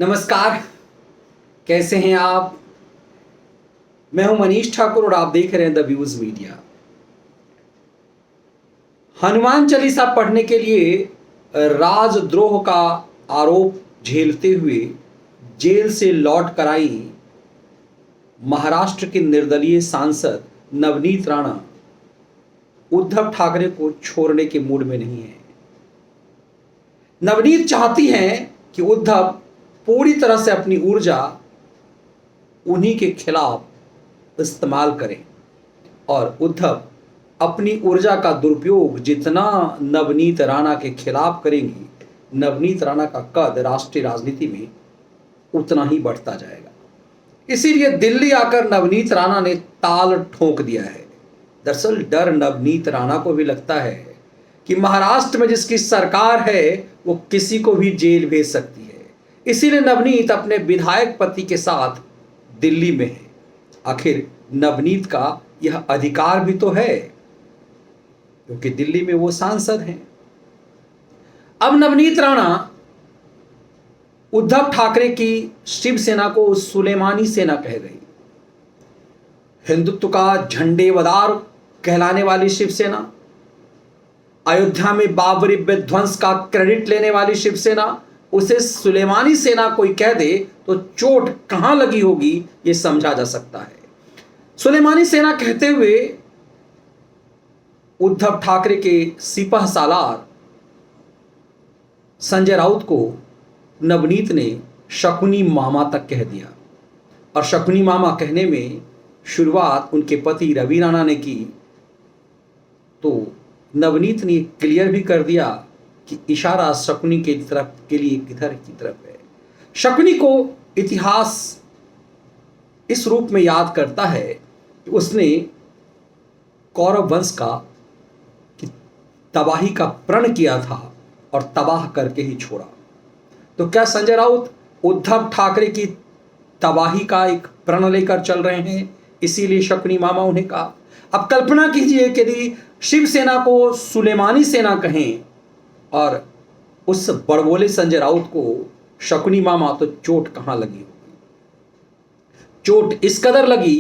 नमस्कार। कैसे हैं आप? मैं हूं मनीष ठाकुर और आप देख रहे हैं the views media. Hanuman Chalisa पढ़ने के लिए राजद्रोह का आरोप झेलते हुए जेल से लौट कर आई महाराष्ट्र के निर्दलीय सांसद नवनीत राणा उद्धव ठाकरे को छोड़ने के मूड में नहीं है। नवनीत चाहती हैं कि उद्धव पूरी तरह से अपनी ऊर्जा उन्हीं के खिलाफ इस्तेमाल करें और उद्धव अपनी ऊर्जा का दुरुपयोग जितना नवनीत राणा के खिलाफ करेंगी, नवनीत राणा का कद राष्ट्रीय राजनीति में उतना ही बढ़ता जाएगा। इसीलिए दिल्ली आकर नवनीत राणा ने ताल ठोक दिया है। दरअसल डर नवनीत राणा को भी लगता है कि महाराष्ट्र में जिसकी सरकार है वो किसी को भी जेल भेज सकती है। इसीलिए नवनीत अपने विधायक पति के साथ दिल्ली में है। आखिर नवनीत का यह अधिकार भी तो है क्योंकि दिल्ली में वो सांसद हैं। अब नवनीत राणा उद्धव ठाकरे की शिवसेना को सुलेमानी सेना कह गई। हिंदुत्व का झंडेवदार कहलाने वाली शिवसेना, अयोध्या में बाबरी विध्वंस का क्रेडिट लेने वाली शिवसेना, उसे सुलेमानी सेना कोई कह दे तो चोट कहां लगी होगी यह समझा जा सकता है। सुलेमानी सेना कहते हुए उद्धव ठाकरे के सिपह सालार संजय राउत को नवनीत ने शकुनी मामा तक कह दिया। और शकुनी मामा कहने में शुरुआत उनके पति रवि राणा ने की तो नवनीत ने क्लियर भी कर दिया कि इशारा शकुनी के तरफ के लिए किधर की तरफ है। शकुनी को इतिहास इस रूप में याद करता है कि उसने कौरव वंश का तबाही का प्रण किया था और तबाह करके ही छोड़ा। तो क्या संजय राउत उद्धव ठाकरे की तबाही का एक प्रण लेकर चल रहे हैं, इसीलिए शकुनी मामा उन्हें कहा। अब कल्पना कीजिए कि यदि शिवसेना को सुलेमानी सेना कहें और उस बड़बोले संजय राउत को शकुनी मामा, तो चोट कहां लगी होगी। चोट इस कदर लगी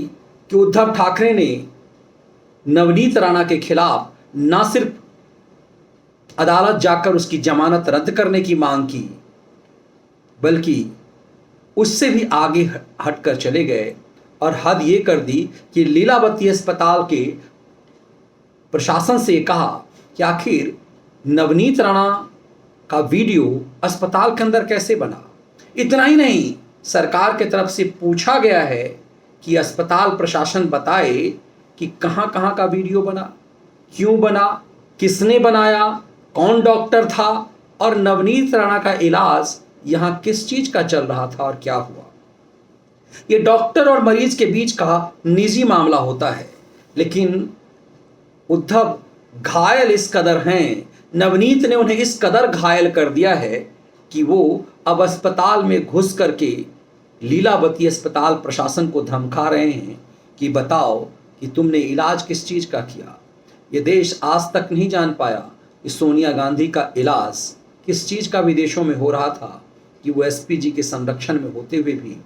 कि उद्धव ठाकरे ने नवनीत राणा के खिलाफ ना सिर्फ अदालत जाकर उसकी जमानत रद्द करने की मांग की, बल्कि उससे भी आगे हटकर चले गए और हद ये कर दी कि लीलावती अस्पताल के प्रशासन से कहा कि आखिर नवनीत राणा का वीडियो अस्पताल के अंदर कैसे बना। इतना ही नहीं, सरकार की तरफ से पूछा गया है कि अस्पताल प्रशासन बताए कि कहां कहां का वीडियो बना, क्यों बना, किसने बनाया, कौन डॉक्टर था और नवनीत राणा का इलाज यहां किस चीज का चल रहा था और क्या हुआ। यह डॉक्टर और मरीज के बीच का निजी मामला होता है, लेकिन उद्धव घायल इस कदर हैं, नवनीत ने उन्हें इस कदर घायल कर दिया है कि वो अब अस्पताल में घुस करके लीलावती अस्पताल प्रशासन को धमका रहे हैं कि बताओ कि तुमने इलाज किस चीज का किया। ये देश आज तक नहीं जान पाया कि सोनिया गांधी का इलाज किस चीज का विदेशों में हो रहा था कि वो एसपीजी के संरक्षण में होते हुए भी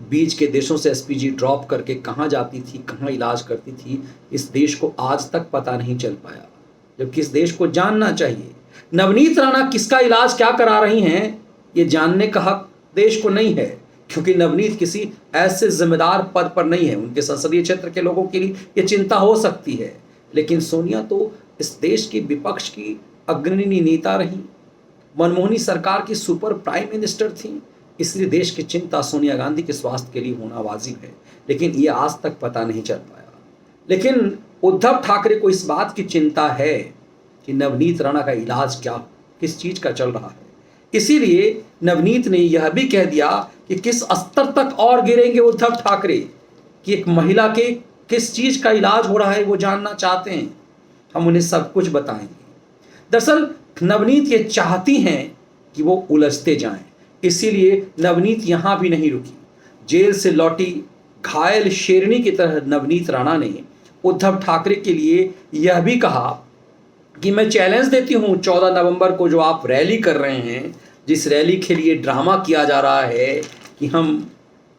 बीच के देशों से एसपीजी ड्रॉप करके कहाँ जाती थी, कहाँ इलाज करती थी, इस देश को आज तक पता नहीं चल पाया, जबकि इस देश को जानना चाहिए। नवनीत राणा किसका इलाज क्या करा रही हैं ये जानने का हक देश को नहीं है, क्योंकि नवनीत किसी ऐसे जिम्मेदार पद पर नहीं है। उनके संसदीय क्षेत्र के लोगों के लिए ये चिंता हो सकती है, लेकिन सोनिया तो इस देश की विपक्ष की अग्रणी नेता रही, मनमोहनी सरकार की सुपर प्राइम मिनिस्टर थी, इसलिए देश की चिंता सोनिया गांधी के स्वास्थ्य के लिए होना वाजिब है, लेकिन ये आज तक पता नहीं चल पाया। लेकिन उद्धव ठाकरे को इस बात की चिंता है कि नवनीत राणा का इलाज क्या, किस चीज का चल रहा है। इसीलिए नवनीत ने यह भी कह दिया कि किस स्तर तक और गिरेंगे उद्धव ठाकरे कि एक महिला के किस चीज का इलाज हो रहा है वो जानना चाहते हैं, हम उन्हें सब कुछ बताएंगे। दरअसल नवनीत ये चाहती हैं कि वो उलझते जाएं, इसीलिए नवनीत यहां भी नहीं रुकी। जेल से लौटी घायल शेरनी की तरह नवनीत राणा ने उद्धव ठाकरे के लिए यह भी कहा कि मैं चैलेंज देती हूं 14 नवंबर को जो आप रैली कर रहे हैं जिस रैली के लिए ड्रामा किया जा रहा है कि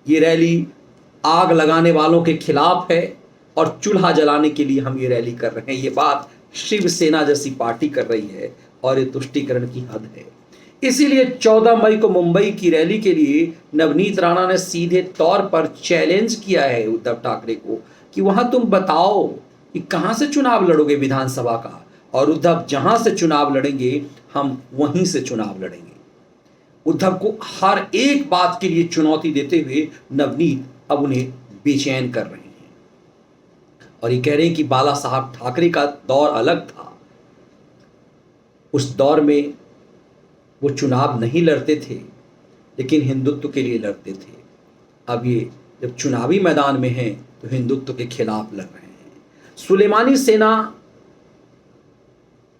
ये रैली आग लगाने वालों के खिलाफ है और चूल्हा जलाने के लिए हम ये रैली कर रहे हैं, ये बात शिवसेना जैसी पार्टी कर रही है और ये तुष्टीकरण की हद है। इसीलिए 14 मई को मुंबई की रैली के लिए नवनीत राणा ने सीधे तौर पर चैलेंज किया है उद्धव ठाकरे को कि वहां तुम बताओ कि कहां से चुनाव लड़ोगे विधानसभा का, और उद्धव जहां से चुनाव लड़ेंगे हम वहीं से चुनाव लड़ेंगे। उद्धव को हर एक बात के लिए चुनौती देते हुए नवनीत अब उन्हें बेचैन कर रहे हैं और ये कह रहे हैं कि बाला साहब ठाकरे का दौर अलग था, उस दौर में वो चुनाव नहीं लड़ते थे लेकिन हिंदुत्व के लिए लड़ते थे। अब ये जब चुनावी मैदान में हैं तो हिंदुत्व के खिलाफ लड़ रहे हैं। सुलेमानी सेना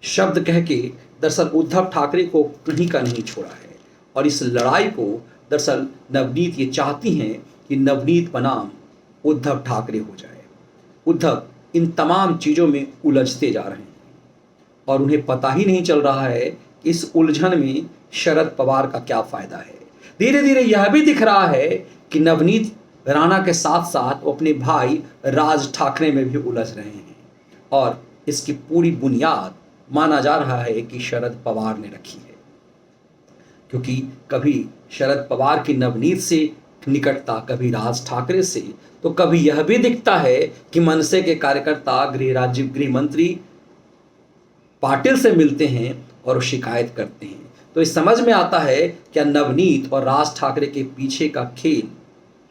शब्द कह के दरअसल उद्धव ठाकरे को कहीं का नहीं छोड़ा है और इस लड़ाई को दरअसल नवनीत ये चाहती हैं कि नवनीत बनाम उद्धव ठाकरे हो जाए। उद्धव इन तमाम चीज़ों में उलझते जा रहे हैं और उन्हें पता ही नहीं चल रहा है कि इस उलझन में शरद पवार का क्या फ़ायदा है। धीरे धीरे यह भी दिख रहा है कि नवनीत राणा के साथ साथ वो अपने भाई राज ठाकरे में भी उलझ रहे हैं और इसकी पूरी बुनियाद माना जा रहा है कि शरद पवार ने रखी है, क्योंकि कभी शरद पवार की नवनीत से निकटता, कभी राज ठाकरे से, तो कभी यह भी दिखता है कि मनसे के कार्यकर्ता गृह मंत्री पाटिल से मिलते हैं और शिकायत करते हैं। तो इस समझ में आता है क्या नवनीत और राज ठाकरे के पीछे का खेल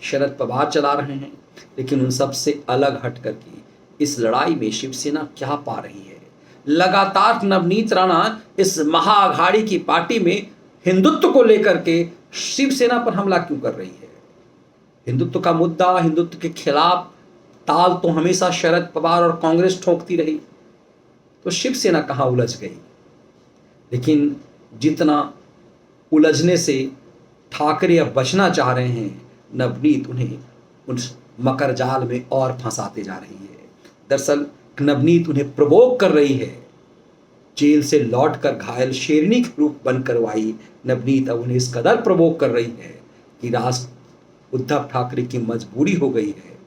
शरद पवार चला रहे हैं। लेकिन उन सब से अलग हट करके इस लड़ाई में शिवसेना क्या पा रही है। लगातार नवनीत राणा इस महाअघाड़ी की पार्टी में हिंदुत्व को लेकर के शिवसेना पर हमला क्यों कर रही है। हिंदुत्व का मुद्दा, हिंदुत्व के खिलाफ ताल तो हमेशा शरद पवार और कांग्रेस ठोकती रही, तो शिवसेना कहाँ उलझ गई। लेकिन जितना उलझने से ठाकरे अब बचना चाह रहे हैं, नवनीत उन्हें उस मकर जाल में और फंसाते जा रही है। दरअसल नवनीत उन्हें प्रवोक कर रही है। जेल से लौटकर घायल शेरनी के रूप बनकर आई नवनीत अब उन्हें इस कदर प्रवोक कर रही है कि उद्धव ठाकरे की मजबूरी हो गई है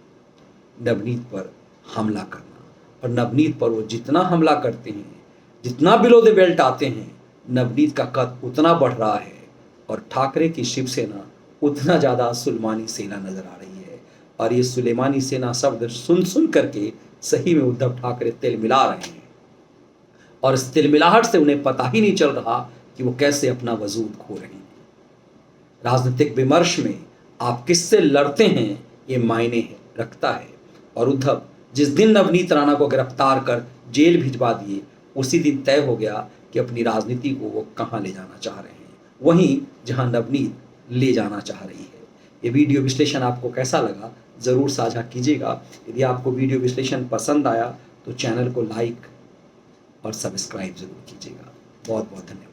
नवनीत पर हमला करना। और नवनीत पर वो जितना हमला करते हैं, जितना बिलो द बेल्ट आते हैं, नवनीत का कद उतना बढ़ रहा है और ठाकरे की शिवसेना उतना ज़्यादा सुलेमानी सेना नजर आ रही है। और ये सुलेमानी सेना शब्द सुन सुन करके सही में उद्धव ठाकरे तिल मिला रहे हैं और इस तिलमिलाहट से उन्हें पता ही नहीं चल रहा कि वो कैसे अपना वजूद खो रहे हैं। राजनीतिक विमर्श में आप किससे लड़ते हैं ये मायने रखता है। और उद्धव जिस दिन नवनीत राणा को गिरफ्तार कर जेल भिजवा दिए, उसी दिन तय हो गया कि अपनी राजनीति को वो कहाँ ले जाना चाह रहे हैं, वहीं जहां नवनीत ले जाना चाह रही है। ये वीडियो विश्लेषण आपको कैसा लगा ज़रूर साझा कीजिएगा। यदि आपको वीडियो विश्लेषण पसंद आया तो चैनल को लाइक और सब्सक्राइब ज़रूर कीजिएगा। बहुत बहुत धन्यवाद।